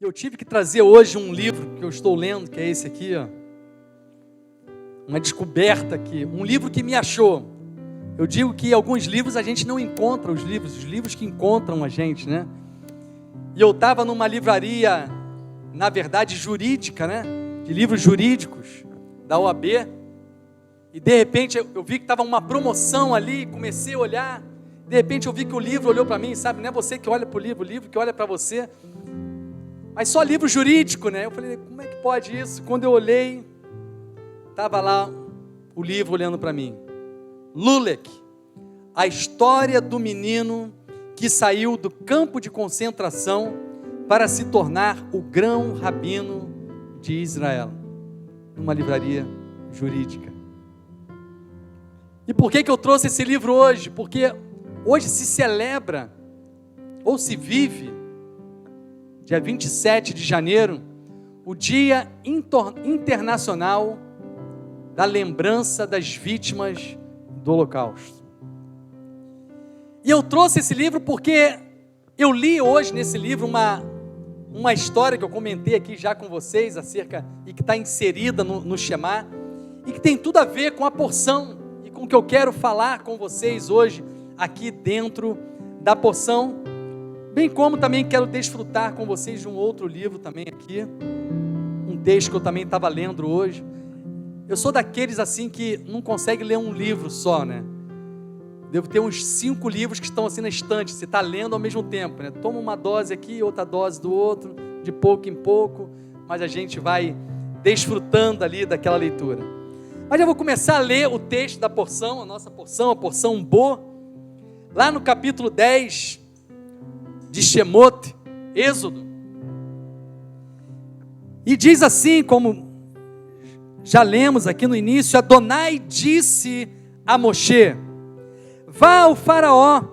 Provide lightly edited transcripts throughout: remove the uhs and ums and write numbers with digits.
Eu tive que trazer hoje um livro que eu estou lendo, que é esse aqui, ó. Uma descoberta aqui, um livro que me achou. Eu digo que alguns livros a gente não encontra os livros que encontram a gente, né? E eu estava numa livraria, na verdade jurídica, né? De livros jurídicos, da OAB. E de repente eu vi que estava uma promoção ali, comecei a olhar. De repente eu vi que o livro olhou para mim, sabe? Não é você que olha para o livro que olha para você. Mas só livro jurídico, né? Eu falei, como é que pode isso? Quando eu olhei, estava lá o livro olhando para mim. Lulek, a história do menino que saiu do campo de concentração para se tornar o grão-rabino de Israel. Numa livraria jurídica. E por que eu trouxe esse livro hoje? Porque hoje se celebra, ou se vive, dia 27 de janeiro, o Dia Internacional da Lembrança das Vítimas do Holocausto. E eu trouxe esse livro porque eu li hoje nesse livro uma história que eu comentei aqui já com vocês, acerca, e que está inserida no Shema, e que tem tudo a ver com a porção, e com o que eu quero falar com vocês hoje, aqui dentro da porção, bem como também quero desfrutar com vocês de um outro livro também aqui, um texto que eu também estava lendo hoje. Eu sou daqueles assim que não consegue ler um livro só, né? Devo ter uns 5 livros que estão assim na estante, você está lendo ao mesmo tempo, né? Toma uma dose aqui, outra dose do outro, de pouco em pouco, mas a gente vai desfrutando ali daquela leitura. Mas eu vou começar a ler o texto da porção, a nossa porção, a porção Bo, lá no capítulo 10 de Shemot, Êxodo. E diz assim, como já lemos aqui no início: Adonai disse a Moshe: vá ao faraó,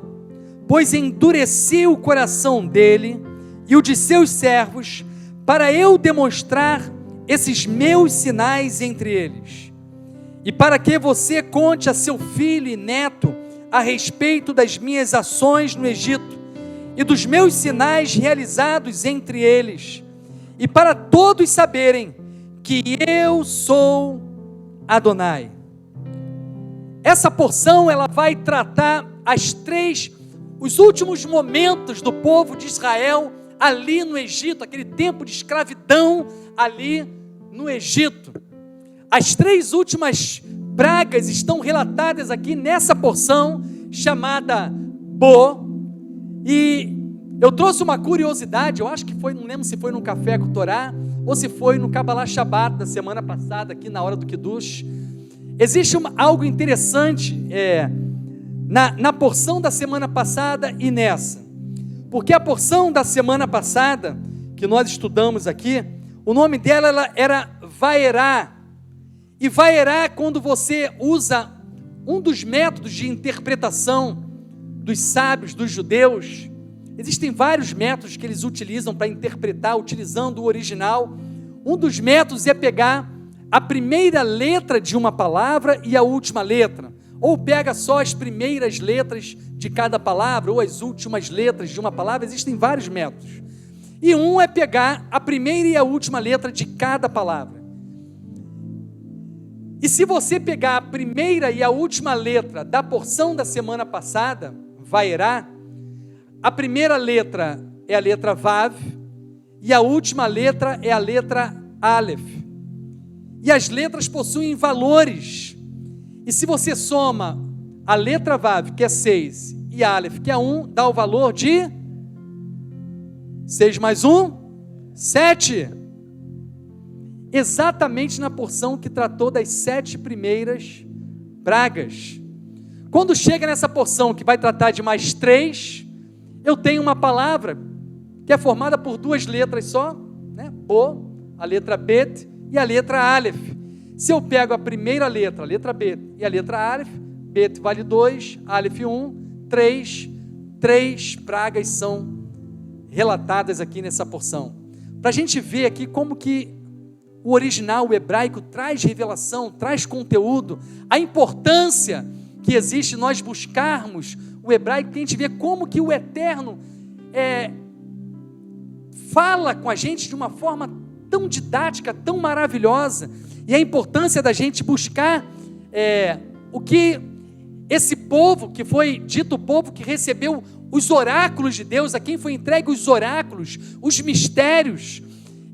pois endureci o coração dele e o de seus servos, para eu demonstrar esses meus sinais entre eles, e para que você conte a seu filho e neto a respeito das minhas ações no Egito, e dos meus sinais realizados entre eles, e para todos saberem que eu sou Adonai. Essa porção, ela vai tratar os últimos momentos do povo de Israel ali no Egito, aquele tempo de escravidão ali no Egito. As 3 últimas pragas estão relatadas aqui nessa porção chamada Bo. E eu trouxe uma curiosidade, eu acho que foi, não lembro se foi no Café com Torá ou se foi no Kabbalah Shabbat da semana passada, aqui na hora do Kiddush. Existe algo interessante na porção da semana passada e nessa, porque a porção da semana passada, que nós estudamos aqui, o nome dela era Vaerá, e Vaerá, quando você usa um dos métodos de interpretação dos sábios, dos judeus, existem vários métodos que eles utilizam para interpretar, utilizando o original. Um dos métodos é pegar a primeira letra de uma palavra e a última letra, ou pega só as primeiras letras de cada palavra, ou as últimas letras de uma palavra. Existem vários métodos, e um é pegar a primeira e a última letra de cada palavra. E se você pegar a primeira e a última letra da porção da semana passada, Vaerá, a primeira letra é a letra Vav, e a última letra é a letra Aleph. E as letras possuem valores. E se você soma a letra Vav, que é 6, e Aleph, que é 1, dá o valor de 6 mais 1, 7. Exatamente na porção que tratou das 7 primeiras pragas. Quando chega nessa porção que vai tratar de mais 3, eu tenho uma palavra que é formada por 2 letras só, né? Bo, a letra Bet e a letra Aleph. Se eu pego a primeira letra, a letra Bet e a letra Aleph, Bet vale 2, Aleph 1, 3 pragas são relatadas aqui nessa porção. Para a gente ver aqui como que o original, o hebraico, traz revelação, traz conteúdo, a importância que existe nós buscarmos o hebraico, que a gente vê como que o Eterno fala com a gente de uma forma tão didática, tão maravilhosa, e a importância da gente buscar o que esse povo, que foi dito o povo que recebeu os oráculos de Deus, a quem foi entregue os oráculos, os mistérios,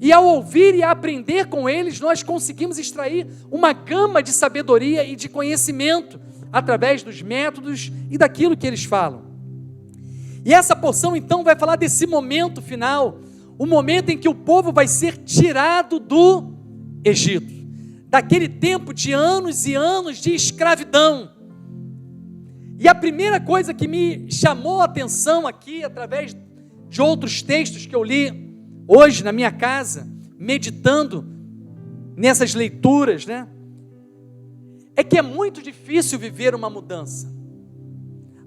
e ao ouvir e aprender com eles, nós conseguimos extrair uma gama de sabedoria e de conhecimento, através dos métodos e daquilo que eles falam. E essa porção então vai falar desse momento final, o momento em que o povo vai ser tirado do Egito, daquele tempo de anos e anos de escravidão. E a primeira coisa que me chamou a atenção aqui, através de outros textos que eu li hoje na minha casa, meditando nessas leituras, é que é muito difícil viver uma mudança,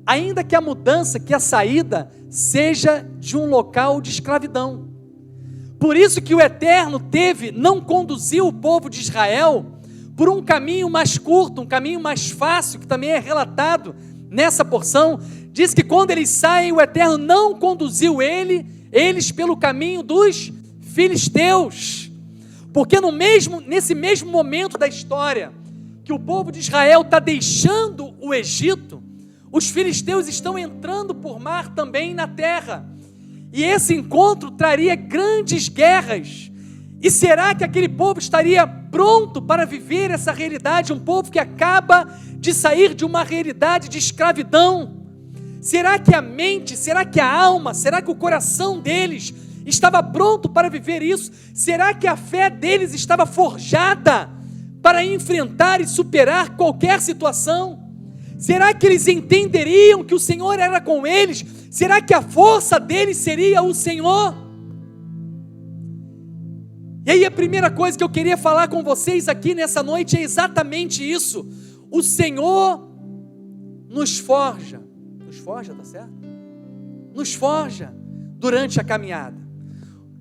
ainda que a mudança, que a saída seja de um local de escravidão. Por isso que o Eterno não conduziu o povo de Israel por um caminho mais curto, um caminho mais fácil, que também é relatado nessa porção. Diz que quando eles saem, o Eterno não conduziu eles pelo caminho dos filisteus, porque nesse mesmo momento da história, que o povo de Israel está deixando o Egito, os filisteus estão entrando por mar também na terra, e esse encontro traria grandes guerras. E será que aquele povo estaria pronto para viver essa realidade? Um povo que acaba de sair de uma realidade de escravidão. Será que a mente, será que a alma, será que o coração deles estava pronto para viver isso? Será que a fé deles estava forjada para enfrentar e superar qualquer situação? Será que eles entenderiam que o Senhor era com eles? Será que a força deles seria o Senhor? E aí a primeira coisa que eu queria falar com vocês aqui nessa noite é exatamente isso. O Senhor nos forja, tá certo? Nos forja durante a caminhada.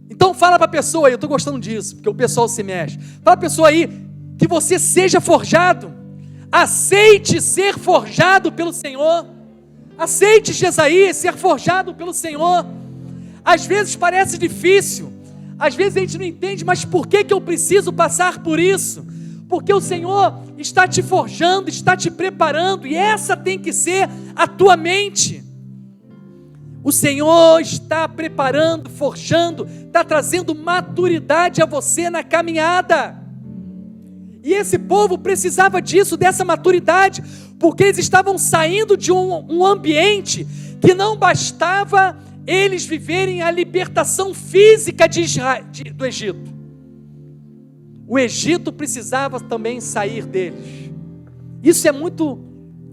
Então fala para a pessoa aí, eu estou gostando disso, porque o pessoal se mexe. Fala para a pessoa aí, que você seja forjado. Aceite ser forjado pelo Senhor. Aceite, Jesaías, ser forjado pelo Senhor. Às vezes parece difícil, às vezes a gente não entende, mas por que eu preciso passar por isso? Porque o Senhor está te forjando, está te preparando, e essa tem que ser a tua mente. O Senhor está preparando, forjando, está trazendo maturidade a você na caminhada. E esse povo precisava disso, dessa maturidade, porque eles estavam saindo de um ambiente que não bastava eles viverem a libertação física do Egito. O Egito precisava também sair deles. Isso é muito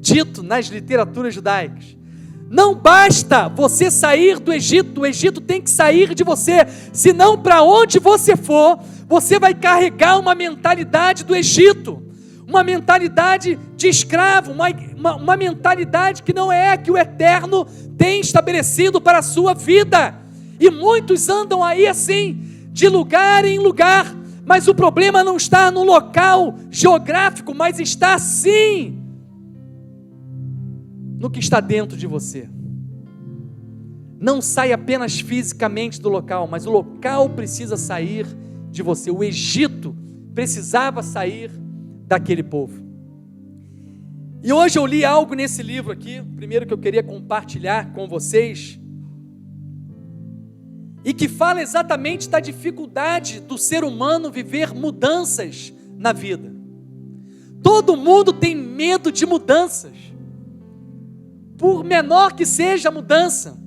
dito nas literaturas judaicas. Não basta você sair do Egito, o Egito tem que sair de você, senão para onde você for, você vai carregar uma mentalidade do Egito, uma mentalidade de escravo, uma mentalidade que não é a que o Eterno tem estabelecido para a sua vida. E muitos andam aí assim, de lugar em lugar, mas o problema não está no local geográfico, mas está sim no que está dentro de você. Não sai apenas fisicamente do local, mas o local precisa sair de você. O Egito precisava sair daquele povo. E hoje eu li algo nesse livro aqui, primeiro que eu queria compartilhar com vocês, e que fala exatamente da dificuldade do ser humano viver mudanças na vida. Todo mundo tem medo de mudanças, por menor que seja a mudança.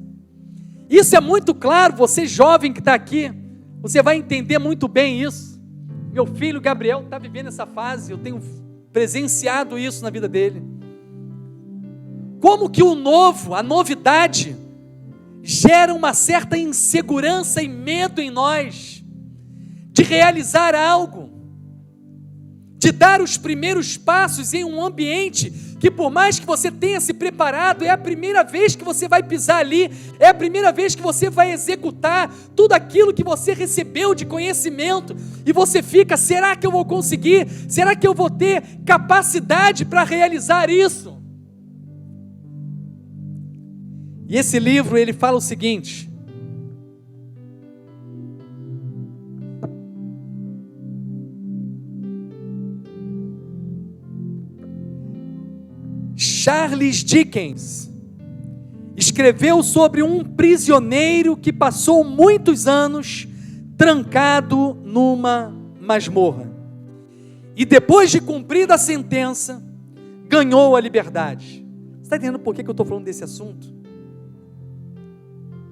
Isso é muito claro, você jovem que está aqui, você vai entender muito bem isso. Meu filho Gabriel está vivendo essa fase, eu tenho presenciado isso na vida dele. Como que o novo, a novidade, gera uma certa insegurança e medo em nós, de realizar algo, de dar os primeiros passos em um ambiente que, por mais que você tenha se preparado, é a primeira vez que você vai pisar ali, é a primeira vez que você vai executar tudo aquilo que você recebeu de conhecimento, e você fica, será que eu vou conseguir? Será que eu vou ter capacidade para realizar isso? E esse livro, ele fala o seguinte: Charles Dickens escreveu sobre um prisioneiro que passou muitos anos trancado numa masmorra. E depois de cumprida a sentença, ganhou a liberdade. Você está entendendo por que eu estou falando desse assunto?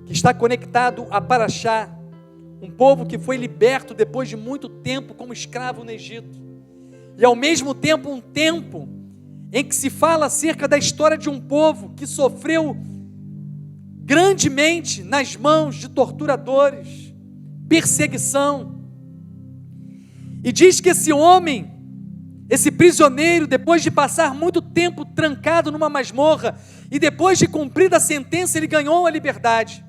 Que está conectado a Paraxá, um povo que foi liberto depois de muito tempo como escravo no Egito. E ao mesmo tempo, um tempo em que se fala acerca da história de um povo que sofreu grandemente nas mãos de torturadores, perseguição. E diz que esse homem, esse prisioneiro, depois de passar muito tempo trancado numa masmorra, e depois de cumprida a sentença, ele ganhou a liberdade.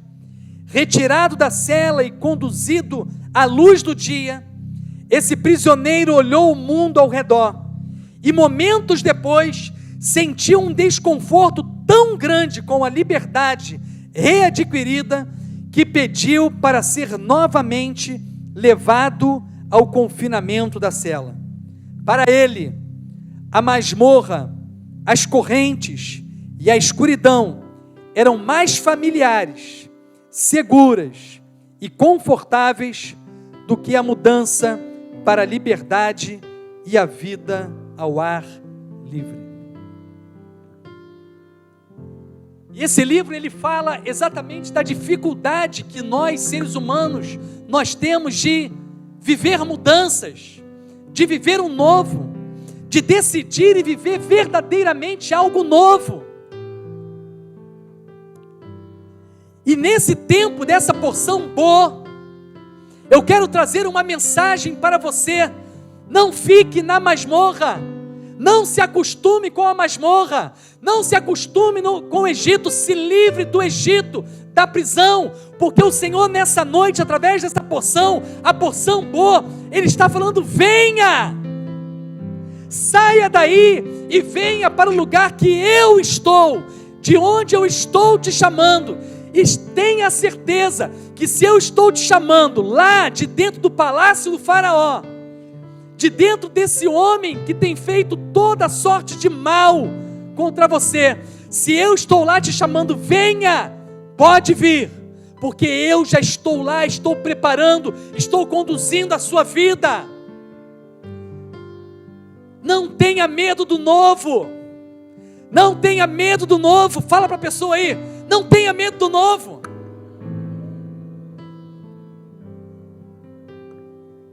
Retirado da cela e conduzido à luz do dia, esse prisioneiro olhou o mundo ao redor, e momentos depois, sentiu um desconforto tão grande com a liberdade readquirida, que pediu para ser novamente levado ao confinamento da cela. Para ele, a masmorra, as correntes e a escuridão eram mais familiares, seguras e confortáveis do que a mudança para a liberdade e a vida ao ar livre. E esse livro, ele fala exatamente da dificuldade que nós, seres humanos, nós temos de viver mudanças, de viver um novo, de decidir e viver verdadeiramente algo novo. E nesse tempo, dessa porção boa, eu quero trazer uma mensagem para você. Não fique na masmorra, não se acostume com a masmorra, não se acostume com o Egito, se livre do Egito, da prisão, porque o Senhor nessa noite, através dessa porção, a porção boa, Ele está falando: venha, saia daí e venha para o lugar que eu estou, de onde eu estou te chamando. E tenha certeza que se eu estou te chamando lá de dentro do palácio do faraó, de dentro desse homem que tem feito toda sorte de mal contra você, se eu estou lá te chamando, venha, pode vir, porque eu já estou lá, estou preparando, estou conduzindo a sua vida. Não tenha medo do novo, não tenha medo do novo. Fala para a pessoa aí: não tenha medo do novo.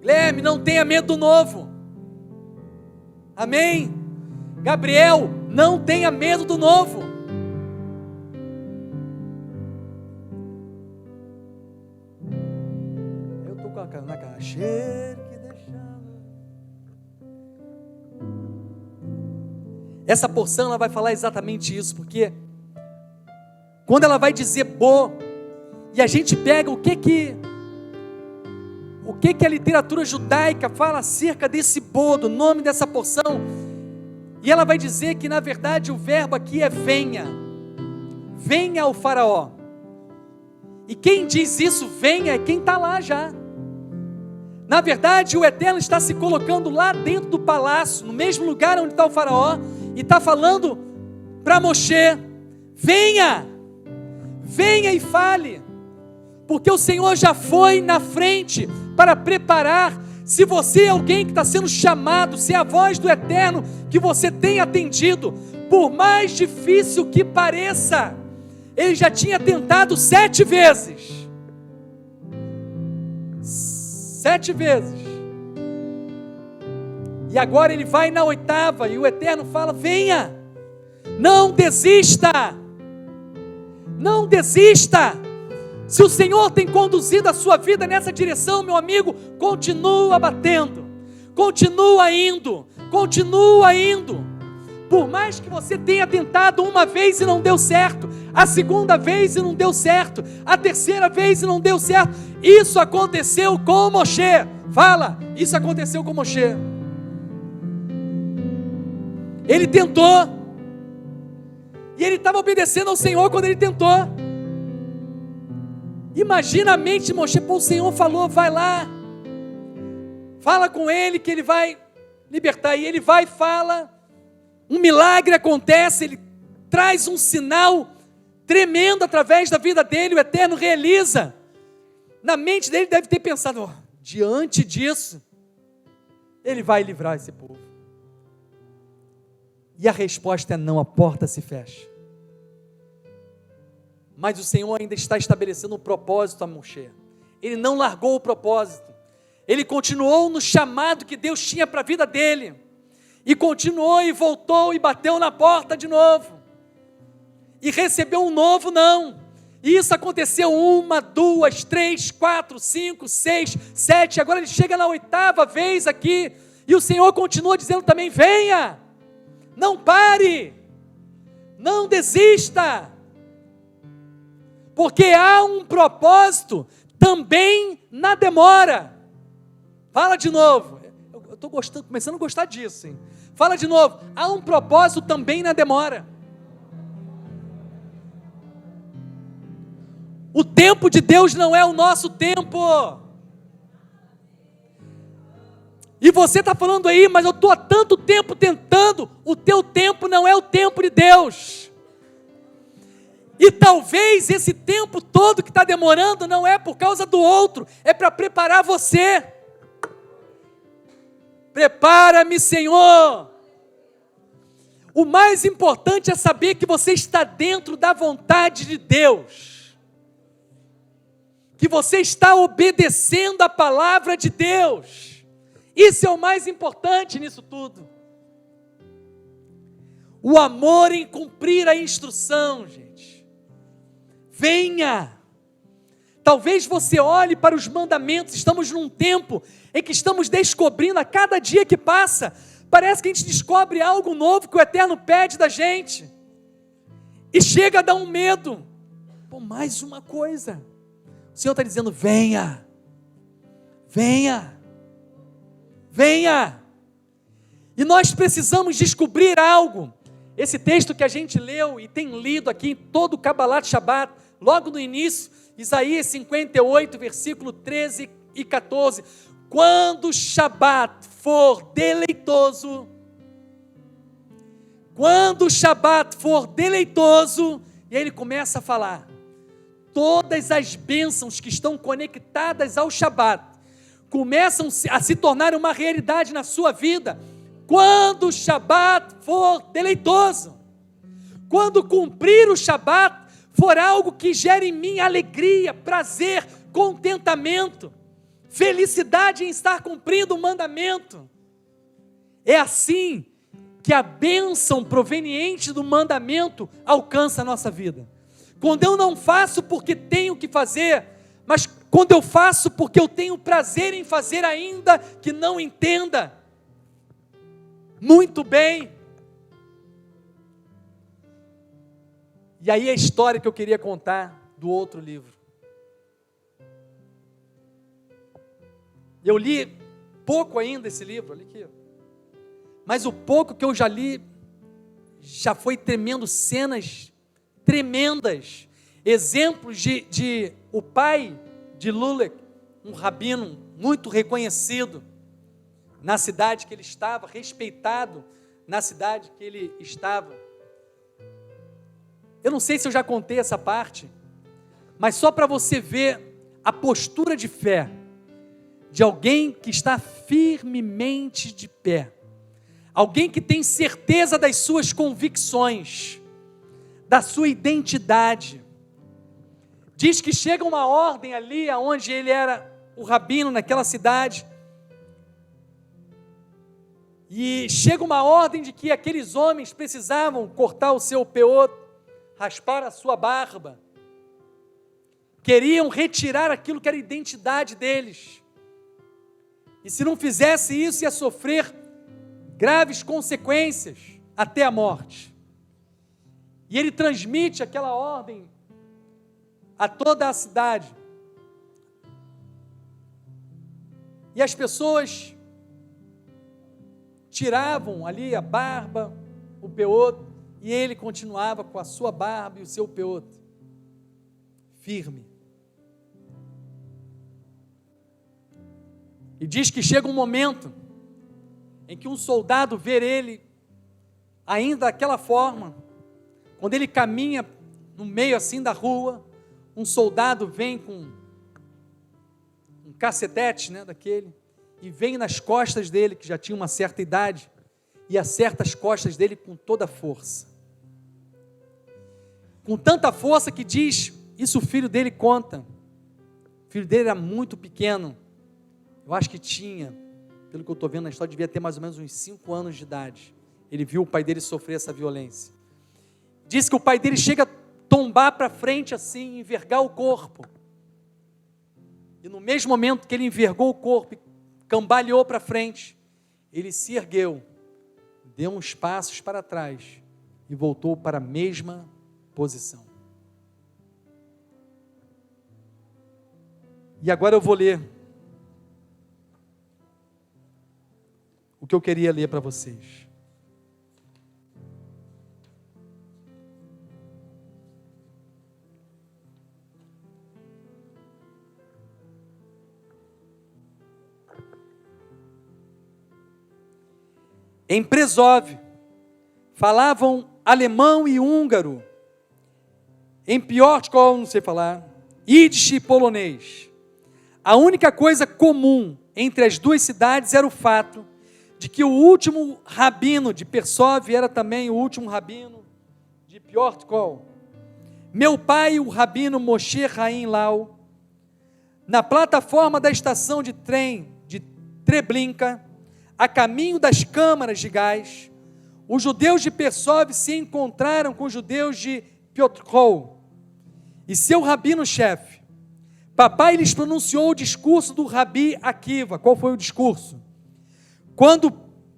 Guilherme, não tenha medo do novo. Amém? Gabriel, não tenha medo do novo. Eu estou com a cara na caixeira que deixava. Essa porção ela vai falar exatamente isso, porque quando ela vai dizer bo, e a gente pega o que a literatura judaica fala acerca desse bo, do nome dessa porção, e ela vai dizer que na verdade o verbo aqui é venha, venha ao faraó. E quem diz isso, venha, é quem está lá já. Na verdade o Eterno está se colocando lá dentro do palácio, no mesmo lugar onde está o faraó, e está falando para Moshe: venha, venha e fale, porque o Senhor já foi na frente para preparar. Se você é alguém que está sendo chamado, se é a voz do Eterno que você tem atendido, por mais difícil que pareça, ele já tinha tentado 7 vezes. 7 vezes. E agora ele vai na 8ª, e o Eterno fala: venha, não desista, não desista. Se o Senhor tem conduzido a sua vida nessa direção, meu amigo, continua batendo, continua indo, continua indo. Por mais que você tenha tentado uma vez e não deu certo, a segunda vez e não deu certo, a terceira vez e não deu certo, isso aconteceu com Moshe. Fala, isso aconteceu com Moshe. Ele tentou, e ele estava obedecendo ao Senhor quando ele tentou. Imagina a mente de Moshe: pô, o Senhor falou, vai lá, fala com ele que ele vai libertar. E ele vai e fala, um milagre acontece, ele traz um sinal tremendo através da vida dele, o Eterno realiza. Na mente dele deve ter pensado, diante disso, ele vai livrar esse povo. E a resposta é não, a porta se fecha. Mas o Senhor ainda está estabelecendo um propósito a Moshe. Ele não largou o propósito. Ele continuou no chamado que Deus tinha para a vida dele. E continuou e voltou e bateu na porta de novo. E recebeu um novo não. E isso aconteceu 1, 2, 3, 4, 5, 6, 7. Agora ele chega na 8ª vez aqui. E o Senhor continua dizendo também, venha. Não pare. Não desista. Porque há um propósito também na demora. Fala de novo. Eu estou começando a gostar disso, hein? Fala de novo. Há um propósito também na demora. O tempo de Deus não é o nosso tempo. E você está falando aí, mas eu estou há tanto tempo tentando. O teu tempo não é o tempo de Deus. E talvez esse tempo todo que está demorando não é por causa do outro, é para preparar você. Prepara-me, Senhor. O mais importante é saber que você está dentro da vontade de Deus. Que você está obedecendo a palavra de Deus. Isso é o mais importante nisso tudo. O amor em cumprir a instrução, gente. Venha. Talvez você olhe para os mandamentos, estamos num tempo em que estamos descobrindo a cada dia que passa, parece que a gente descobre algo novo que o Eterno pede da gente, e chega a dar um medo, mais uma coisa, o Senhor está dizendo, venha, venha, venha, e nós precisamos descobrir algo. Esse texto que a gente leu e tem lido aqui em todo o Kabbalat Shabbat, logo no início, Isaías 58, versículo 13 e 14. Quando o Shabat for deleitoso, e aí ele começa a falar, todas as bênçãos que estão conectadas ao Shabat, começam a se tornar uma realidade na sua vida, quando o Shabat for deleitoso, quando cumprir o Shabat, for algo que gere em mim alegria, prazer, contentamento, felicidade em estar cumprindo o mandamento. É assim que a bênção proveniente do mandamento alcança a nossa vida. Quando eu não faço porque tenho que fazer, mas quando eu faço porque eu tenho prazer em fazer, ainda que não entenda. Muito bem. E aí a história que eu queria contar do outro livro. Eu li pouco ainda esse livro, olha aqui. Mas o pouco que eu já li, já foi tremendo, cenas tremendas. Exemplos de o pai de Lulek, um rabino muito reconhecido na cidade que ele estava, respeitado na cidade que ele estava. Eu não sei se eu já contei essa parte, mas só para você ver a postura de fé de alguém que está firmemente de pé, alguém que tem certeza das suas convicções, da sua identidade. Diz que chega uma ordem ali onde ele era o rabino naquela cidade, e chega uma ordem de que aqueles homens precisavam cortar o seu peoto, raspar a sua barba, queriam retirar aquilo que era a identidade deles, e se não fizesse isso, ia sofrer graves consequências, até a morte. E ele transmite aquela ordem a toda a cidade, e as pessoas tiravam ali a barba, o peoto, e ele continuava com a sua barba e o seu peoto, firme. E diz que chega um momento em que um soldado vê ele ainda daquela forma, Quando ele caminha no meio assim da rua, um soldado vem com um cacetete, né, daquele, e vem nas costas dele, que já tinha uma certa idade, e acerta as costas dele com toda a força. Com tanta força que diz, isso o filho dele conta. O filho dele era muito pequeno. Eu acho que tinha, pelo que eu estou vendo na história, devia ter mais ou menos uns 5 anos de idade. Ele viu o pai dele sofrer essa violência. Diz que o pai dele chega a tombar para frente assim, envergar o corpo. E no mesmo momento que ele envergou o corpo e cambaleou para frente, ele se ergueu, deu uns passos para trás e voltou para a mesma posição. E agora eu vou ler o que eu queria ler para vocês. Em Przov, falavam alemão e húngaro. Em Piotrków, não sei falar, Yiddish e polonês. A única coisa comum entre as duas cidades era o fato de que o último rabino de Przov era também o último rabino de Piotrków. Meu pai, o rabino Moshe Haim Lau, na plataforma da estação de trem de Treblinka, a caminho das câmaras de gás, os judeus de Przov se encontraram com os judeus de Piotrków e seu rabino-chefe. Papai lhes pronunciou o discurso do Rabi Akiva. Qual foi o discurso? Quando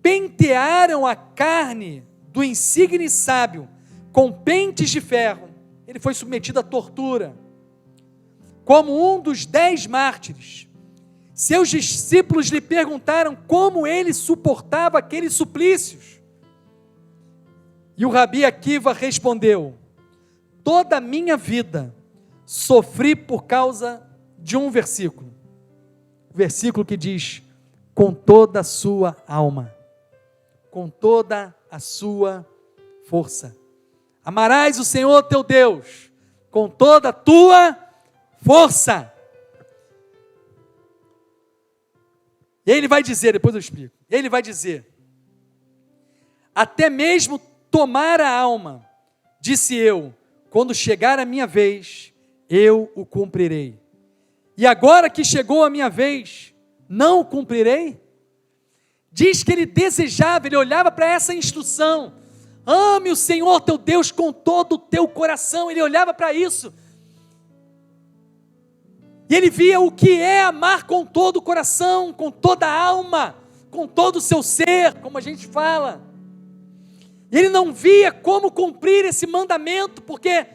pentearam a carne do insigne sábio com pentes de ferro, ele foi submetido à tortura. Como um dos 10 mártires, seus discípulos lhe perguntaram como ele suportava aqueles suplícios. E o Rabi Akiva respondeu: toda a minha vida sofri por causa de um versículo. O versículo que diz: com toda a sua alma, com toda a sua força. Amarás o Senhor teu Deus com toda a tua força. E ele vai dizer, depois eu explico, ele vai dizer: até mesmo tomar a alma, disse eu, quando chegar a minha vez, eu o cumprirei. E agora que chegou a minha vez, não o cumprirei? Diz que ele desejava, ele olhava para essa instrução: ame o Senhor teu Deus com todo o teu coração. Ele olhava para isso, e ele via o que é amar com todo o coração, com toda a alma, com todo o seu ser, como a gente fala. E ele não via como cumprir esse mandamento, porque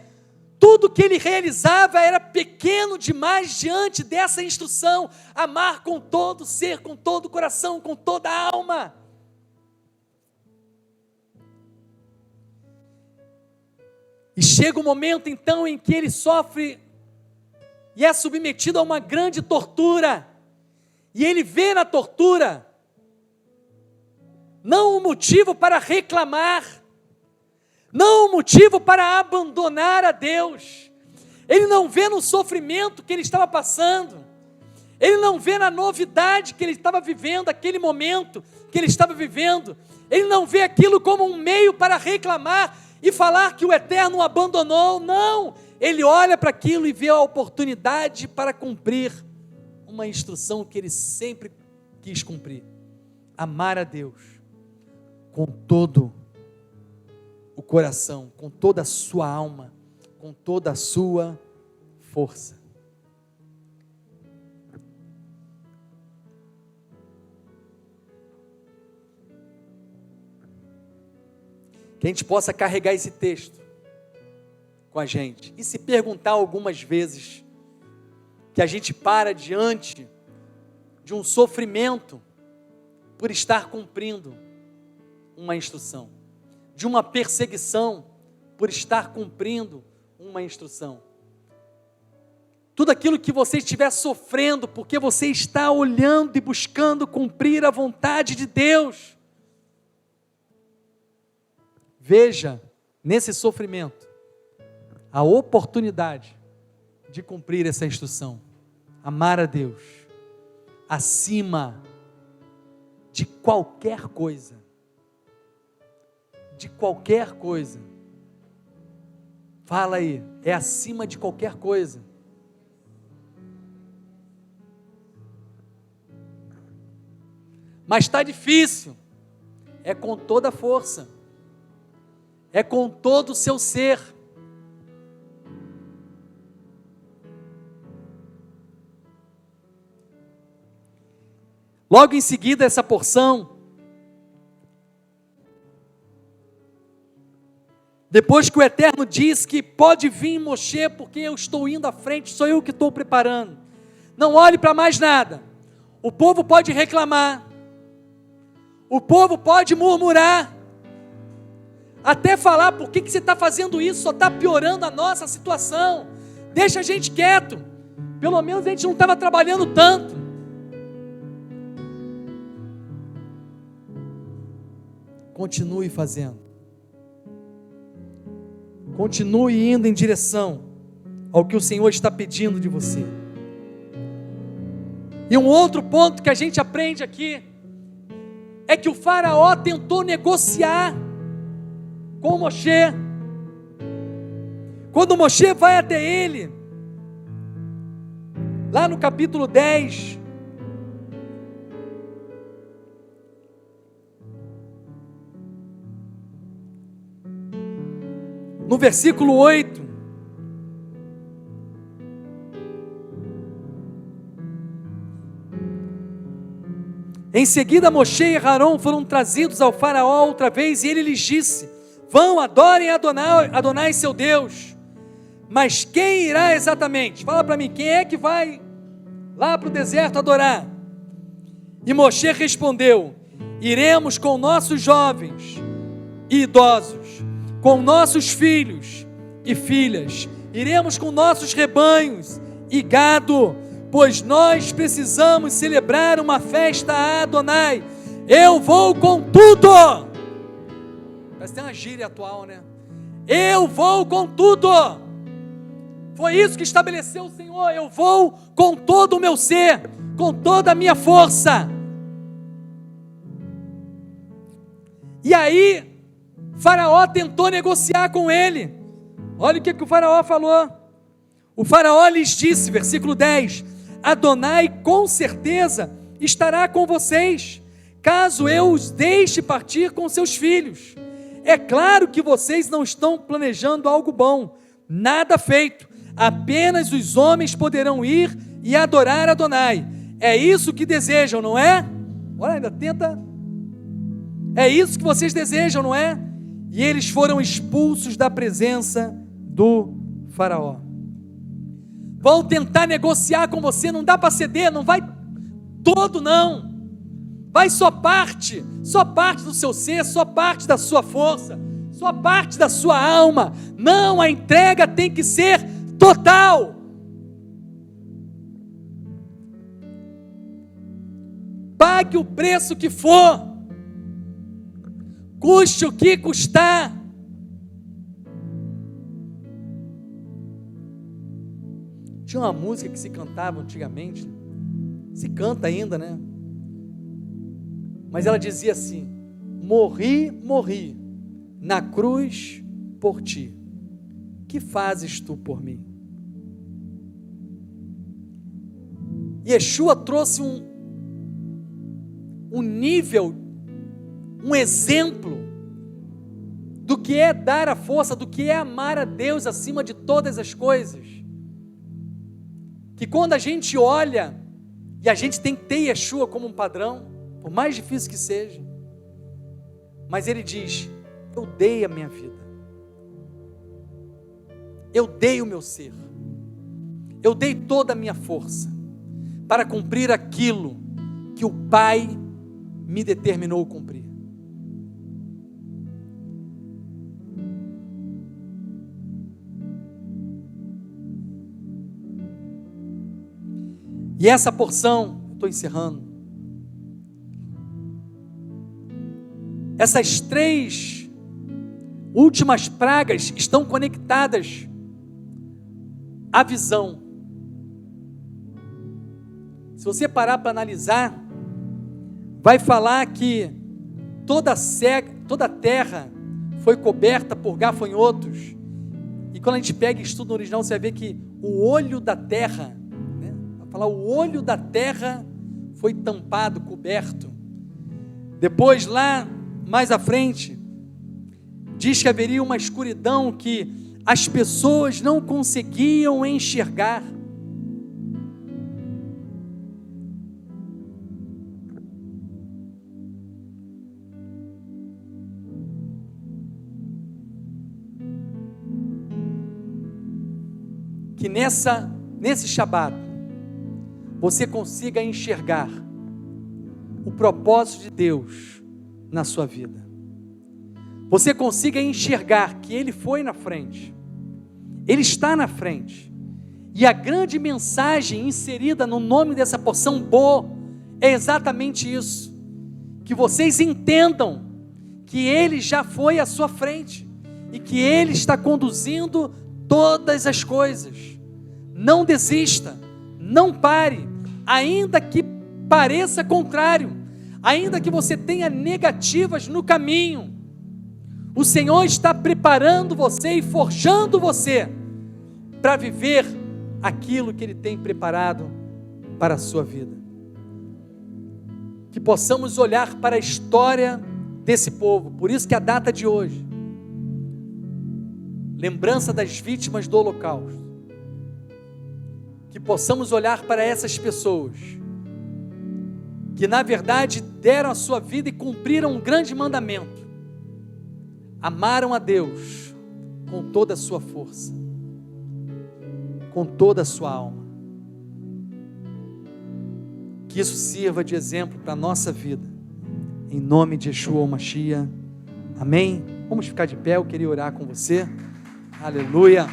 tudo que ele realizava era pequeno demais diante dessa instrução: amar com todo o ser, com todo o coração, com toda a alma. E chega o momento então em que ele sofre e é submetido a uma grande tortura, e ele vê na tortura não um motivo para reclamar, não um motivo para abandonar a Deus. Ele não vê no sofrimento que ele estava passando, ele não vê na novidade que ele estava vivendo, aquele momento que ele estava vivendo, ele não vê aquilo como um meio para reclamar e falar que o Eterno o abandonou. Não, ele olha para aquilo e vê a oportunidade para cumprir uma instrução que ele sempre quis cumprir: amar a Deus com todo o coração, com toda a sua alma, com toda a sua força. Que a gente possa carregar esse texto com a gente e se perguntar algumas vezes que a gente para diante de um sofrimento por estar cumprindo uma instrução, de uma perseguição por estar cumprindo uma instrução. Tudo aquilo que você estiver sofrendo porque você está olhando e buscando cumprir a vontade de Deus, veja nesse sofrimento, a oportunidade de cumprir essa instrução. Amar a Deus acima de qualquer coisa. De qualquer coisa. Fala aí, é acima de qualquer coisa. Mas está difícil. É com toda a força. É com todo o seu ser. Logo em seguida, essa porção, depois que o Eterno diz que pode vir Moshe, porque eu estou indo à frente, sou eu que estou preparando. Não olhe para mais nada. O povo pode reclamar. O povo pode murmurar. Até falar, por que você está fazendo isso? Só está piorando a nossa situação. Deixa a gente quieto. Pelo menos a gente não estava trabalhando tanto. Continue fazendo. Continue indo em direção ao que o Senhor está pedindo de você. E um outro ponto que a gente aprende aqui é que o faraó tentou negociar com Moshe. Quando Moshe vai até ele, lá no capítulo 10, no versículo 8, em seguida Moshe e Arão foram trazidos ao faraó outra vez, e ele lhes disse: vão, adorem Adonai seu Deus. Mas quem irá exatamente? Fala para mim, quem é que vai lá para o deserto adorar? E Moshe respondeu: iremos com nossos jovens e idosos, com nossos filhos e filhas, iremos com nossos rebanhos e gado, pois nós precisamos celebrar uma festa a Adonai. Eu vou com tudo. Parece ter uma gíria atual, né? Eu vou com tudo. Foi isso que estabeleceu o Senhor. Eu vou com todo o meu ser, com toda a minha força. E aí Faraó tentou negociar com ele. Olha o que o faraó falou. O faraó lhes disse, versículo 10: Adonai com certeza estará com vocês, caso eu os deixe partir com seus filhos. É claro que vocês não estão planejando algo bom, nada feito, apenas os homens poderão ir e adorar Adonai. É isso que desejam, não é? Olha, ainda tenta. É isso que vocês desejam, não é? E eles foram expulsos da presença do faraó. Vão tentar negociar com você, não dá para ceder, não vai todo não. Vai só parte do seu ser, só parte da sua força, só parte da sua alma. Não, a entrega tem que ser total. Pague o preço que for, custe o que custar. Tinha uma música que se cantava antigamente, se canta ainda, né? Mas ela dizia assim: morri na cruz por ti, que fazes tu por mim? Yeshua trouxe um nível, um exemplo do que é dar a força, do que é amar a Deus acima de todas as coisas. Que quando a gente olha, e a gente tem que ter Yeshua como um padrão, por mais difícil que seja, mas ele diz: eu dei a minha vida, eu dei o meu ser, eu dei toda a minha força para cumprir aquilo que o Pai me determinou cumprir. E essa porção, estou encerrando, essas 3 últimas pragas estão conectadas à visão. Se você parar para analisar, vai falar que toda a terra foi coberta por gafanhotos. E quando a gente pega e estuda no original, você vai ver que o olho da terra, né? Vai falar, o olho da terra foi tampado, coberto. Depois, lá mais à frente, diz que haveria uma escuridão que as pessoas não conseguiam enxergar. Que nesse Shabat, você consiga enxergar o propósito de Deus na sua vida. Você consiga enxergar que Ele foi na frente, Ele está na frente, e a grande mensagem inserida no nome dessa porção Bo é exatamente isso, que vocês entendam que Ele já foi à sua frente, e que Ele está conduzindo todas as coisas. Não desista, não pare, ainda que pareça contrário, ainda que você tenha negativas no caminho, o Senhor está preparando você e forjando você para viver aquilo que Ele tem preparado para a sua vida. Que possamos olhar para a história desse povo, por isso que a data de hoje, lembrança das vítimas do Holocausto, que possamos olhar para essas pessoas, que na verdade deram a sua vida e cumpriram um grande mandamento, amaram a Deus com toda a sua força, com toda a sua alma. Que isso sirva de exemplo para a nossa vida, em nome de Yeshua Mashiach, amém? Vamos ficar de pé, eu queria orar com você, aleluia.